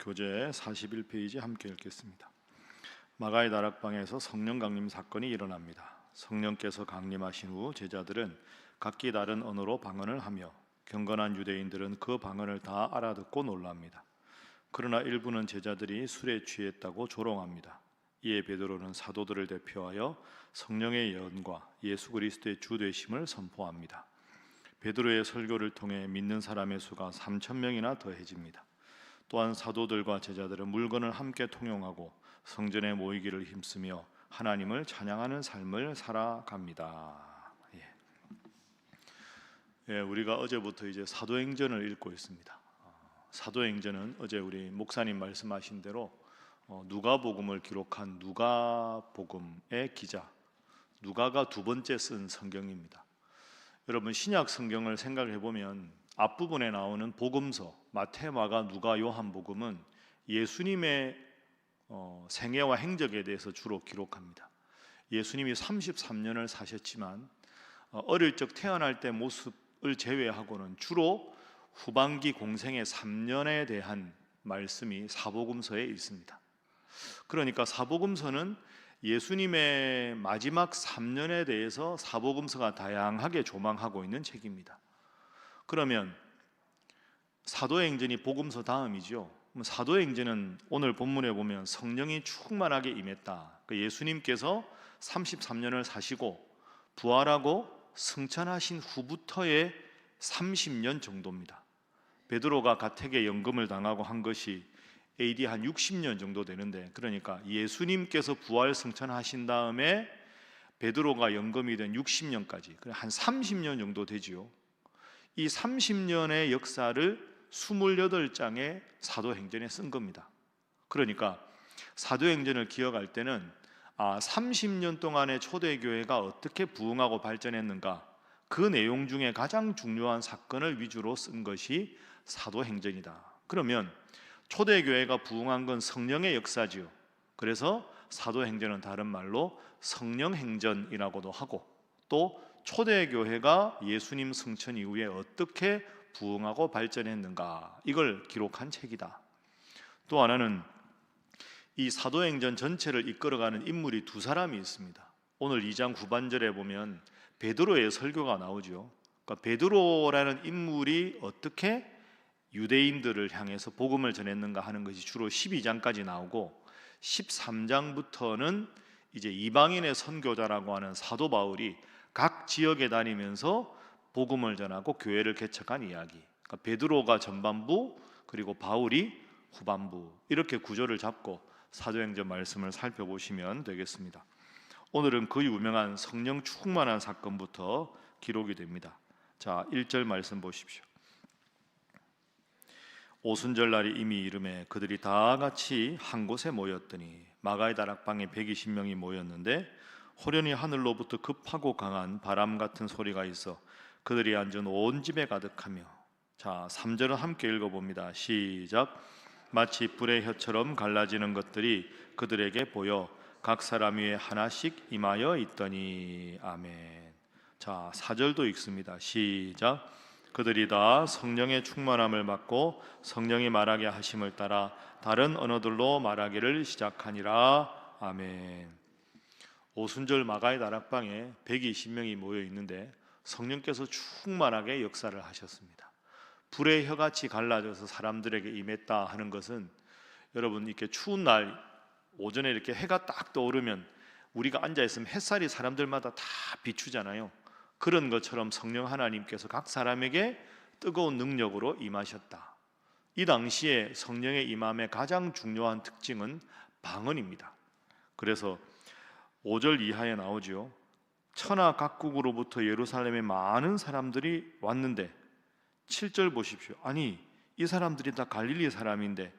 교재 41페이지 함께 읽겠습니다. 마가의 다락방에서 성령 강림 사건이 일어납니다. 성령께서 강림하신 후 제자들은 각기 다른 언어로 방언을 하며 경건한 유대인들은 그 방언을 다 알아듣고 놀랍니다. 그러나 일부는 제자들이 술에 취했다고 조롱합니다. 이에 베드로는 사도들을 대표하여 성령의 예언과 예수 그리스도의 주 되심을 선포합니다. 베드로의 설교를 통해 믿는 사람의 수가 3,000명이나 더해집니다. 또한 사도들과 제자들은 물건을 함께 통용하고 성전에 모이기를 힘쓰며 하나님을 찬양하는 삶을 살아갑니다. 우리가 어제부터 이제 사도행전을 읽고 있습니다. 사도행전은 어제 우리 목사님 말씀하신 대로 누가복음을 기록한 누가복음의 기자, 누가가 두 번째 쓴 성경입니다. 여러분 신약 성경을 생각해 보면 앞부분에 나오는 복음서 마태, 마가, 누가, 요한복음은 예수님의 생애와 행적에 대해서 주로 기록합니다. 예수님이 33년을 사셨지만 어릴 적 태어날 때 모습을 제외하고는 주로 후반기 공생의 3년에 대한 말씀이 사복음서에 있습니다. 그러니까 사복음서는 예수님의 마지막 3년에 대해서 사복음서가 다양하게 조망하고 있는 책입니다. 그러면 사도행전이 복음서 다음이죠. 사도행전은 오늘 본문에 보면 성령이 충만하게 임했다. 예수님께서 33년을 사시고 부활하고 승천하신 후부터의 30년 정도입니다. 베드로가 가택에 연금을 당하고 한 것이 AD 한 60년 정도 되는데, 그러니까 예수님께서 부활 승천하신 다음에 베드로가 연금이 된 60년까지 한 30년 정도 되지요. 이 30년의 역사를 28장의 사도행전에 쓴 겁니다. 그러니까 사도행전을 기억할 때는 30년 동안의 초대교회가 어떻게 부흥하고 발전했는가, 그 내용 중에 가장 중요한 사건을 위주로 쓴 것이 사도행전이다. 그러면 초대교회가 부흥한 건 성령의 역사지요. 그래서 사도행전은 다른 말로 성령행전이라고도 하고, 또 초대교회가 예수님 승천 이후에 어떻게 부흥하고 발전했는가, 이걸 기록한 책이다. 또 하나는 이 사도행전 전체를 이끌어가는 인물이 두 사람이 있습니다. 오늘 2장 후반절에 보면 베드로의 설교가 나오죠. 그러니까 베드로라는 인물이 어떻게 유대인들을 향해서 복음을 전했는가 하는 것이 주로 12장까지 나오고, 13장부터는 이제 이방인의 선교자라고 하는 사도 바울이 각 지역에 다니면서 복음을 전하고 교회를 개척한 이야기. 그러니까 베드로가 전반부, 그리고 바울이 후반부, 이렇게 구조를 잡고 사도행전 말씀을 살펴보시면 되겠습니다. 오늘은 그 유명한 성령 충만한 사건부터 기록이 됩니다. 자, 1절 말씀 보십시오. 오순절 날이 이미 이르매 그들이 다 같이 한 곳에 모였더니 마가의 다락방에 120명이 모였는데 호련히 하늘로부터 급하고 강한 바람 같은 소리가 있어 그들이 앉은 온 집에 가득하며. 자, 3절은 함께 읽어봅니다. 시작. 마치 불의 혀처럼 갈라지는 것들이 그들에게 보여 각 사람 위에 하나씩 임하여 있더니. 아멘. 자, 4절도 읽습니다. 시작. 그들이 다 성령의 충만함을 받고 성령이 말하게 하심을 따라 다른 언어들로 말하기를 시작하니라. 아멘. 오순절 마가의 다락방에 120명이 모여 있는데 성령께서 충만하게 역사를 하셨습니다. 불의 혀같이 갈라져서 사람들에게 임했다 하는 것은, 여러분 이렇게 추운 날 오전에 이렇게 해가 딱 떠오르면 우리가 앉아 있으면 햇살이 사람들마다 다 비추잖아요. 그런 것처럼 성령 하나님께서 각 사람에게 뜨거운 능력으로 임하셨다. 이 당시에 성령의 임함의 가장 중요한 특징은 방언입니다. 그래서 5절 이하에 나오죠. 천하 각국으로부터 예루살렘에 많은 사람들이 왔는데, 7절 보십시오. 아니, 이 사람들이 다 갈릴리 사람인데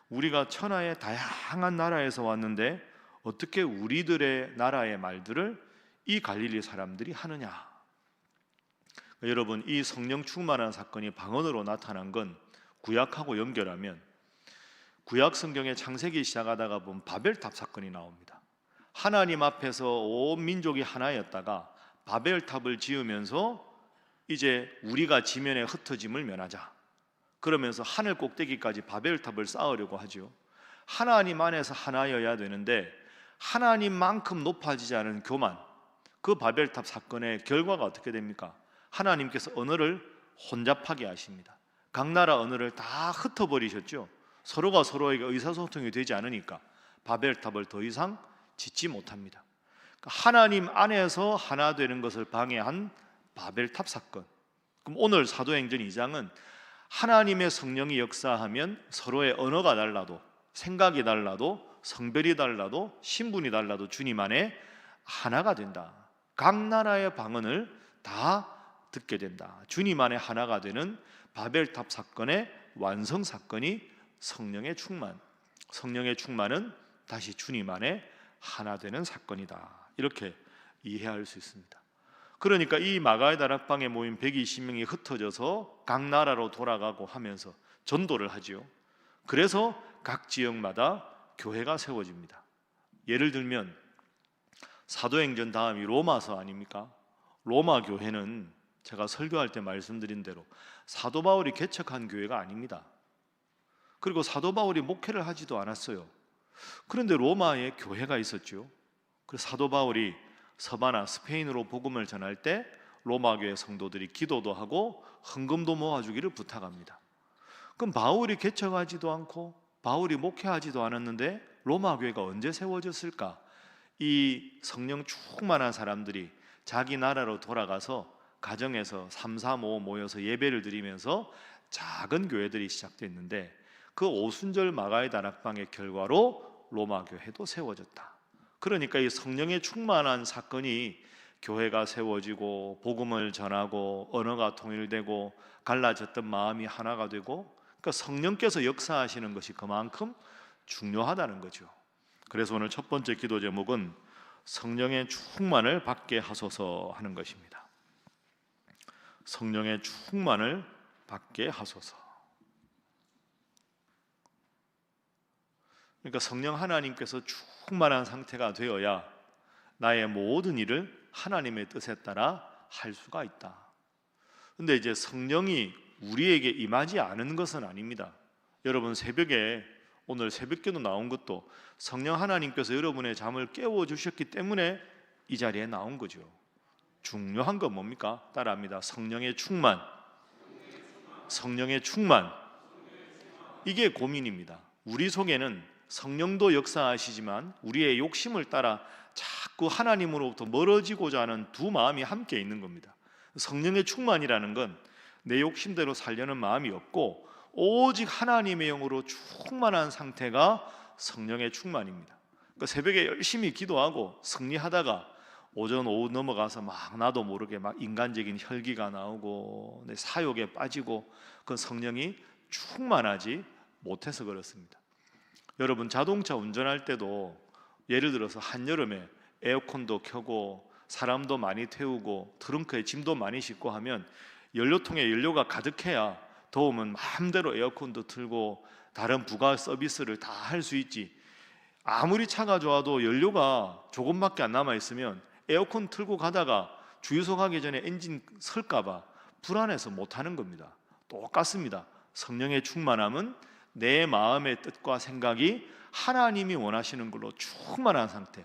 우리가 천하의 다양한 나라에서 왔는데 어떻게 우리들의 나라의 말들을 이 갈릴리 사람들이 하느냐. 여러분, 이 성령 충만한 사건이 방언으로 나타난 건 구약하고 연결하면 구약 성경의 창세기 시작하다가 보면 바벨탑 사건이 나옵니다. 하나님 앞에서 온 민족이 하나였다가 바벨탑을 지으면서 이제 우리가 지면에 흩어짐을 면하자, 그러면서 하늘 꼭대기까지 바벨탑을 쌓으려고 하죠. 하나님 안에서 하나여야 되는데 하나님만큼 높아지지 않은 교만, 그 바벨탑 사건의 결과가 어떻게 됩니까? 하나님께서 언어를 혼잡하게 하십니다. 각 나라 언어를 다 흩어버리셨죠. 서로가 서로에게 의사소통이 되지 않으니까 바벨탑을 더 이상 짓지 못합니다. 하나님 안에서 하나 되는 것을 방해한 바벨탑 사건. 그럼 오늘 사도행전 2장은 하나님의 성령이 역사하면 서로의 언어가 달라도, 생각이 달라도, 성별이 달라도, 신분이 달라도 주님 안에 하나가 된다. 각 나라의 방언을 다 듣게 된다. 주님 안에 하나가 되는 바벨탑 사건의 완성 사건이 성령의 충만. 성령의 충만은 다시 주님 안에 하나 되는 사건이다. 이렇게 이해할 수 있습니다. 그러니까 이 마가의 다락방에 모인 120명이 흩어져서 각 나라로 돌아가고 하면서 전도를 하지요. 그래서 각 지역마다 교회가 세워집니다. 예를 들면 사도행전 다음이 로마서 아닙니까? 로마 교회는 제가 설교할 때 말씀드린 대로 사도 바울이 개척한 교회가 아닙니다. 그리고 사도 바울이 목회를 하지도 않았어요. 그런데 로마에 교회가 있었죠. 그래서 사도 바울이 서바나 스페인으로 복음을 전할 때 로마 교회 성도들이 기도도 하고 헌금도 모아주기를 부탁합니다. 그럼 바울이 개척하지도 않고 바울이 목회하지도 않았는데 로마 교회가 언제 세워졌을까? 이 성령 충만한 사람들이 자기 나라로 돌아가서 가정에서 3, 4, 5 모여서 예배를 드리면서 작은 교회들이 시작됐는데 그 오순절 마가의 다락방의 결과로 로마 교회도 세워졌다. 그러니까 이 성령의 충만한 사건이 교회가 세워지고 복음을 전하고 언어가 통일되고 갈라졌던 마음이 하나가 되고, 그러니까 성령께서 역사하시는 것이 그만큼 중요하다는 거죠. 그래서 오늘 첫 번째 기도 제목은 성령의 충만을 받게 하소서 하는 것입니다. 성령의 충만을 받게 하소서. 그러니까 성령 하나님께서 충만한 상태가 되어야 나의 모든 일을 하나님의 뜻에 따라 할 수가 있다. 근데 이제 성령이 우리에게 임하지 않은 것은 아닙니다. 여러분 새벽에 오늘 새벽기도 나온 것도 성령 하나님께서 여러분의 잠을 깨워주셨기 때문에 이 자리에 나온 거죠. 중요한 건 뭡니까? 따라합니다. 성령의 충만. 성령의 충만. 이게 고민입니다. 우리 속에는 성령도 역사하시지만 우리의 욕심을 따라 자꾸 하나님으로부터 멀어지고자 하는 두 마음이 함께 있는 겁니다. 성령의 충만이라는 건 내 욕심대로 살려는 마음이 없고 오직 하나님의 영으로 충만한 상태가 성령의 충만입니다. 그러니까 새벽에 열심히 기도하고 승리하다가 오전 오후 넘어가서 막 나도 모르게 막 인간적인 혈기가 나오고 내 사욕에 빠지고 그건 성령이 충만하지 못해서 그렇습니다. 여러분 자동차 운전할 때도 예를 들어서 한여름에 에어컨도 켜고 사람도 많이 태우고 트렁크에 짐도 많이 싣고 하면 연료통에 연료가 가득해야 더우면 마음대로 에어컨도 틀고 다른 부가 서비스를 다 할 수 있지. 아무리 차가 좋아도 연료가 조금밖에 안 남아있으면 에어컨 틀고 가다가 주유소 가기 전에 엔진 설까봐 불안해서 못하는 겁니다. 똑같습니다. 성령의 충만함은 내 마음의 뜻과 생각이 하나님이 원하시는 걸로 충만한 상태,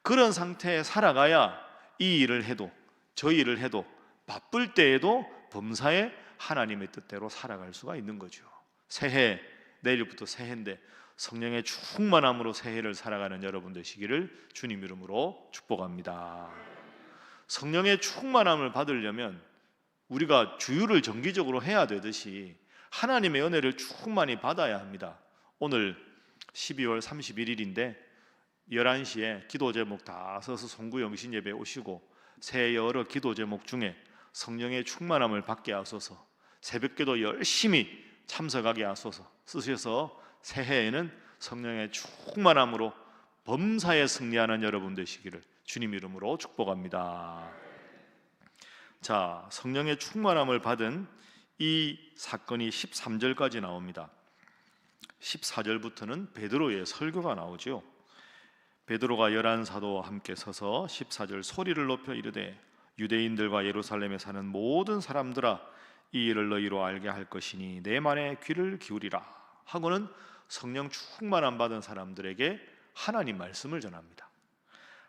그런 상태에 살아가야 이 일을 해도 저 일을 해도 바쁠 때에도 범사에 하나님의 뜻대로 살아갈 수가 있는 거죠. 새해, 내일부터 새해인데 성령의 충만함으로 새해를 살아가는 여러분 되시기를 주님 이름으로 축복합니다. 성령의 충만함을 받으려면 우리가 주유를 정기적으로 해야 되듯이 하나님의 은혜를 충만히 받아야 합니다. 오늘 12월 31일인데 11시에 기도 제목 다 써서 송구 영신 예배 오시고 새해 여러 기도 제목 중에 성령의 충만함을 받게 하소서, 새벽기도 열심히 참석하게 하소서 쓰셔서 새해에는 성령의 충만함으로 범사에 승리하는 여러분 되시기를 주님 이름으로 축복합니다. 자, 성령의 충만함을 받은 이 사건이 13절까지 나옵니다. 14절부터는 베드로의 설교가 나오죠. 베드로가 11사도와 함께 서서 14절 소리를 높여 이르되 유대인들과 예루살렘에 사는 모든 사람들아 이 일을 너희로 알게 할 것이니 내 말에 귀를 기울이라 하고는 성령 충만함 받은 사람들에게 하나님 말씀을 전합니다.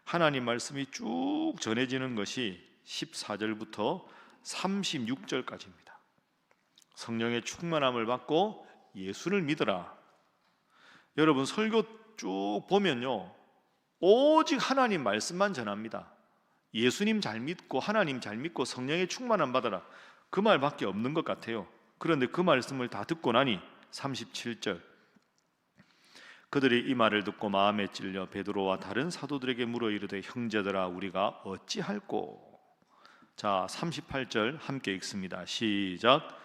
하나님 말씀이 쭉 전해지는 것이 14절부터 36절까지입니다. 성령의 충만함을 받고 예수를 믿으라. 여러분 설교 쭉 보면요, 오직 하나님 말씀만 전합니다. 예수님 잘 믿고 하나님 잘 믿고 성령의 충만함 받아라, 그 말밖에 없는 것 같아요. 그런데 그 말씀을 다 듣고 나니 37절, 그들이 이 말을 듣고 마음에 찔려 베드로와 다른 사도들에게 물어 이르되 형제들아 우리가 어찌할꼬. 자, 38절 함께 읽습니다. 시작.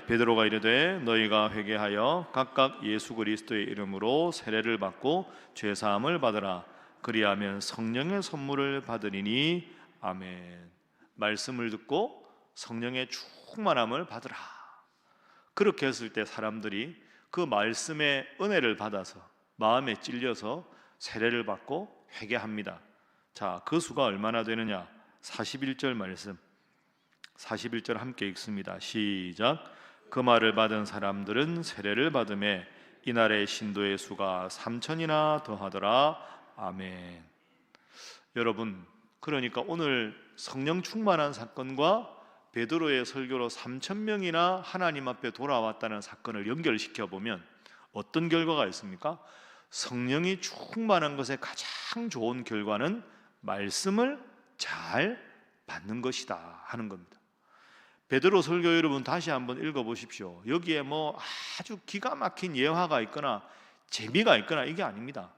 베드로가 이르되 너희가 회개하여 각각 예수 그리스도의 이름으로 세례를 받고 죄 사함을 받으라. 그리하면 성령의 선물을 받으리니. 아멘. 말씀을 듣고 성령의 충만함을 받으라. 그렇게 했을 때 사람들이 그 말씀의 은혜를 받아서 마음에 찔려서 세례를 받고 회개합니다. 자, 그 수가 얼마나 되느냐? 41절 말씀, 41절 함께 읽습니다. 시작. 그 말을 받은 사람들은 세례를 받음에 이날의 신도의 수가 3,000이나 더하더라. 아멘. 여러분, 그러니까 오늘 성령 충만한 사건과 베드로의 설교로 3,000명이나 하나님 앞에 돌아왔다는 사건을 연결시켜 보면 어떤 결과가 있습니까? 성령이 충만한 것의 가장 좋은 결과는 말씀을 잘 받는 것이다 하는 겁니다. 베드로 설교 여러분 다시 한번 읽어보십시오. 여기에 뭐 아주 기가 막힌 예화가 있거나 재미가 있거나 이게 아닙니다.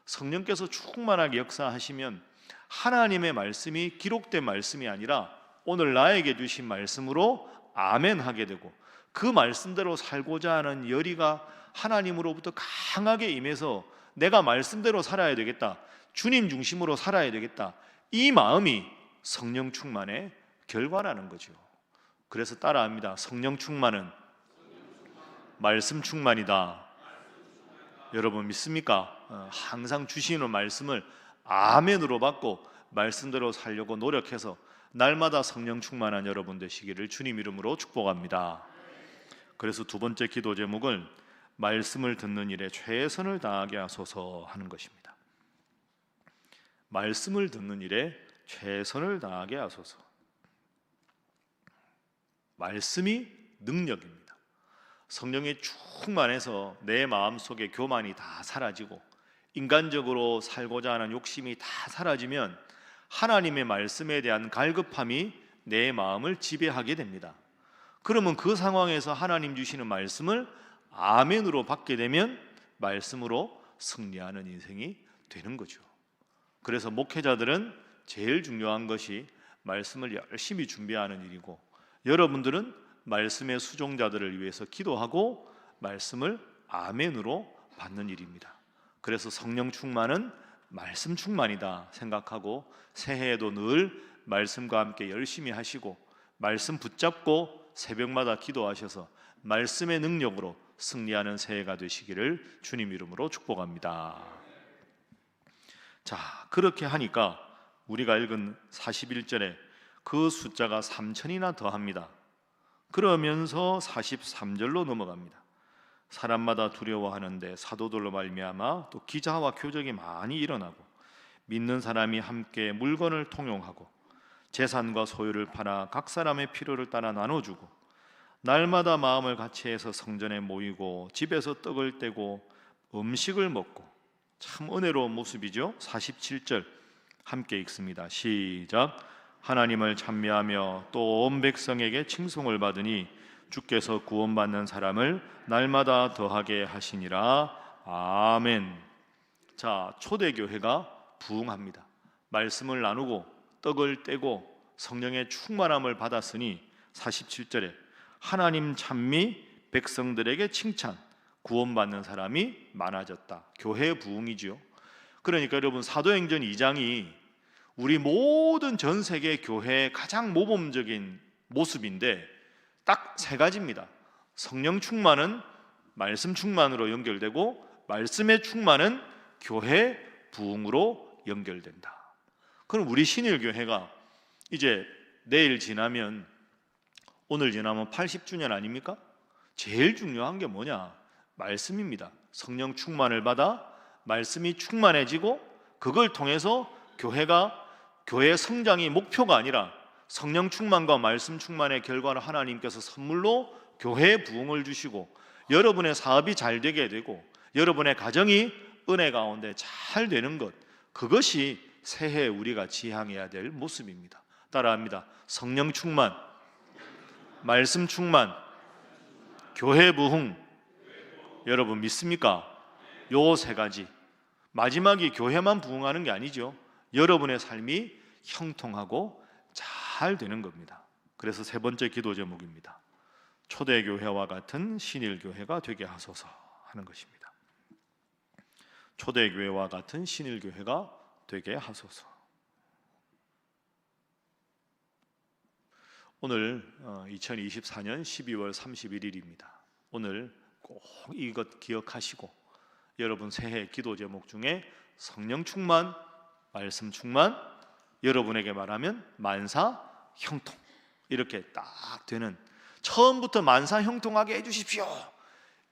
성령께서 충만하게 역사하시면 하나님의 말씀이 기록된 말씀이 아니라 오늘 나에게 주신 말씀으로 아멘 하게 되고, 그 말씀대로 살고자 하는 열의가 하나님으로부터 강하게 임해서 내가 말씀대로 살아야 되겠다, 주님 중심으로 살아야 되겠다, 이 마음이 성령 충만의 결과라는 거죠. 그래서 따라합니다. 성령 충만은 말씀 충만이다. 여러분 믿습니까? 항상 주시는 말씀을 아멘으로 받고 말씀대로 살려고 노력해서 날마다 성령 충만한 여러분 되시기를 주님 이름으로 축복합니다. 그래서 두 번째 기도 제목은 말씀을 듣는 일에 최선을 다하게 하소서 하는 것입니다. 말씀을 듣는 일에 최선을 다하게 하소서. 말씀이 능력입니다. 성령이 충만해서 내 마음속에 교만이 다 사라지고 인간적으로 살고자 하는 욕심이 다 사라지면 하나님의 말씀에 대한 갈급함이 내 마음을 지배하게 됩니다. 그러면 그 상황에서 하나님 주시는 말씀을 아멘으로 받게 되면 말씀으로 승리하는 인생이 되는 거죠. 그래서 목회자들은 제일 중요한 것이 말씀을 열심히 준비하는 일이고, 여러분들은 말씀의 수종자들을 위해서 기도하고 말씀을 아멘으로 받는 일입니다. 그래서 성령 충만은 말씀 충만이다 생각하고 새해에도 늘 말씀과 함께 열심히 하시고 말씀 붙잡고 새벽마다 기도하셔서 말씀의 능력으로 승리하는 새해가 되시기를 주님 이름으로 축복합니다. 자, 그렇게 하니까 우리가 읽은 41절에 그 숫자가 3,000이나 더합니다. 그러면서 43절로 넘어갑니다. 사람마다 두려워하는데 사도들로 말미암아 또 기자와 교적이 많이 일어나고 믿는 사람이 함께 물건을 통용하고 재산과 소유를 팔아 각 사람의 필요를 따라 나눠주고 날마다 마음을 같이해서 성전에 모이고 집에서 떡을 떼고 음식을 먹고. 참 은혜로운 모습이죠. 47절 함께 읽습니다. 시작. 하나님을 찬미하며 또 온 백성에게 칭송을 받으니 주께서 구원받는 사람을 날마다 더하게 하시니라. 아멘. 자, 초대교회가 부흥합니다. 말씀을 나누고 떡을 떼고 성령의 충만함을 받았으니 47절에 하나님 찬미, 백성들에게 칭찬, 구원받는 사람이 많아졌다. 교회 부흥이지요. 그러니까 여러분 사도행전 2장이 우리 모든 전 세계 교회의 가장 모범적인 모습인데 딱 세 가지입니다. 성령 충만은 말씀 충만으로 연결되고 말씀의 충만은 교회 부흥으로 연결된다. 그럼 우리 신일교회가 이제 내일 지나면 오늘 지나면 80주년 아닙니까? 제일 중요한 게 뭐냐? 말씀입니다. 성령 충만을 받아 말씀이 충만해지고 그걸 통해서 교회의 성장이 목표가 아니라 성령 충만과 말씀 충만의 결과를 하나님께서 선물로 교회에 부흥을 주시고 여러분의 사업이 잘 되게 되고 여러분의 가정이 은혜 가운데 잘 되는 것, 그것이 새해 우리가 지향해야 될 모습입니다. 따라합니다. 성령 충만, 말씀 충만, 교회 부흥. 여러분 믿습니까? 요 세 가지. 마지막이 교회만 부흥하는 게 아니죠. 여러분의 삶이 형통하고 잘 되는 겁니다. 그래서 세 번째 기도 제목입니다. 초대교회와 같은 신일교회가 되게 하소서 하는 것입니다. 초대교회와 같은 신일교회가 되게 하소서. 오늘 2024년 12월 31일입니다. 오늘 꼭 이것 기억하시고 여러분 새해 기도 제목 중에 성령 충만, 말씀 충만, 여러분에게 말하면 만사 형통, 이렇게 딱 되는, 처음부터 만사 형통하게 해주십시오,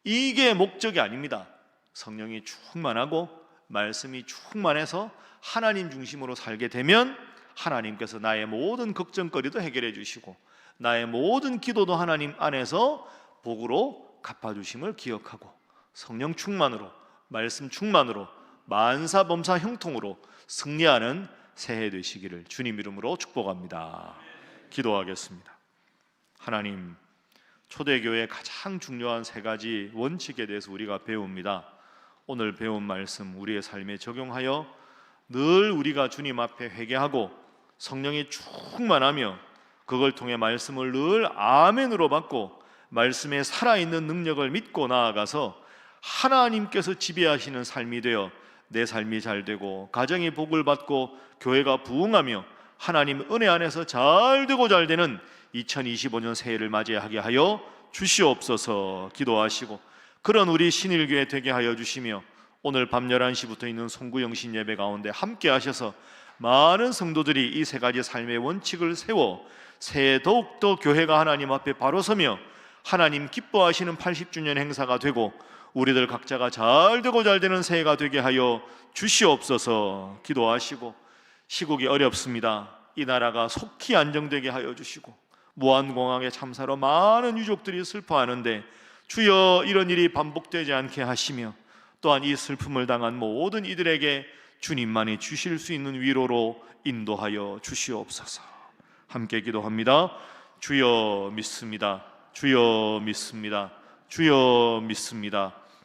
이게 목적이 아닙니다. 성령이 충만하고 말씀이 충만해서 하나님 중심으로 살게 되면 하나님께서 나의 모든 걱정거리도 해결해 주시고 나의 모든 기도도 하나님 안에서 복으로 갚아주심을 기억하고 성령 충만으로 말씀 충만으로 만사범사 형통으로 승리하는 새해 되시기를 주님 이름으로 축복합니다. 기도하겠습니다. 하나님, 초대교회의 가장 중요한 세 가지 원칙에 대해서 우리가 배웁니다. 오늘 배운 말씀 우리의 삶에 적용하여 늘 우리가 주님 앞에 회개하고 성령이 충만하며 그걸 통해 말씀을 늘 아멘으로 받고 말씀에 살아있는 능력을 믿고 나아가서 하나님께서 지배하시는 삶이 되어 내 삶이 잘 되고 가정이 복을 받고 교회가 부흥하며 하나님 은혜 안에서 잘 되고 잘 되는 2025년 새해를 맞이하게 하여 주시옵소서 기도하시고, 그런 우리 신일교회 되게 하여 주시며 오늘 밤 11시부터 있는 송구영신 예배 가운데 함께 하셔서 많은 성도들이 이 세 가지 삶의 원칙을 세워 새해 더욱더 교회가 하나님 앞에 바로 서며 하나님 기뻐하시는 80주년 행사가 되고 우리들 각자가 잘 되고 잘 되는 새해가 되게 하여 주시옵소서 기도하시고, 시국이 어렵습니다. 이 나라가 속히 안정되게 하여 주시고 무한공항의 참사로 많은 유족들이 슬퍼하는데 주여 이런 일이 반복되지 않게 하시며 또한 이 슬픔을 당한 모든 이들에게 주님만이 주실 수 있는 위로로 인도하여 주시옵소서. 함께 기도합니다. 주여 믿습니다. 주여 믿습니다. 주여 믿습니다.